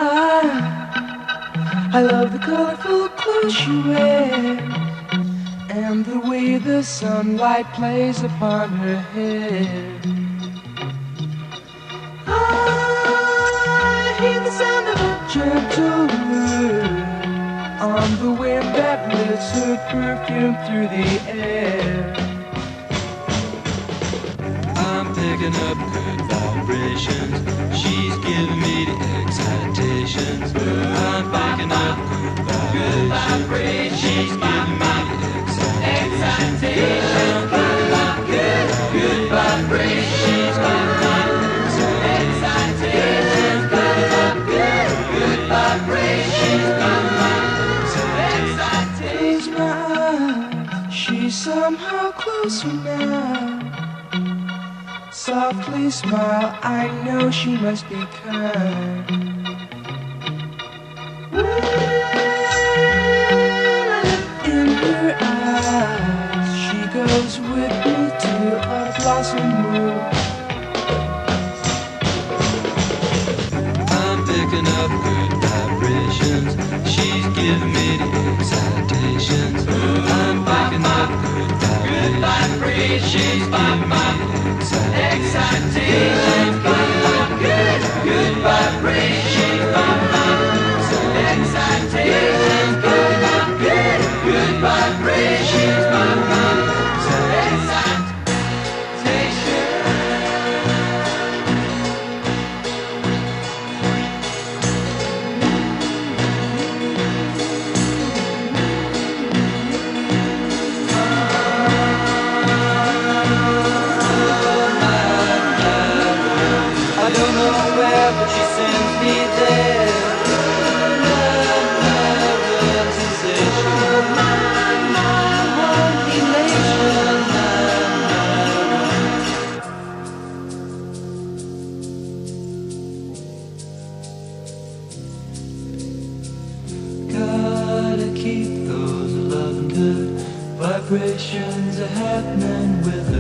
I love the colorful clothes she wears and the way the sunlight plays upon her hair. I hear the sound of a gentle wind on the wind that lifts her perfume through the air. I'm picking up good vibrations. She's giving me the excitations. I'm picking up good vibrations. She's giving me the excitations. I'm picking up good vibrations. She's giving me the excitations. Picking up good vibrations. She's giving me the excitations. Close my eyes, she's somehow closer now. Softly smile, I know she must be kind. In her eyes, she goes with me to a blossom room. I'm picking up good vibrations. She's giving me the excitations. I'm picking up good vibrations. She's giving me the excitations. Picking up good vibrations. She's giving me the excitations. Picking up good vibrations. She's giving me the excitations. I don't know where, but she sends me there. Love, sensation. One elation. Gotta keep those loving good vibrations are happening with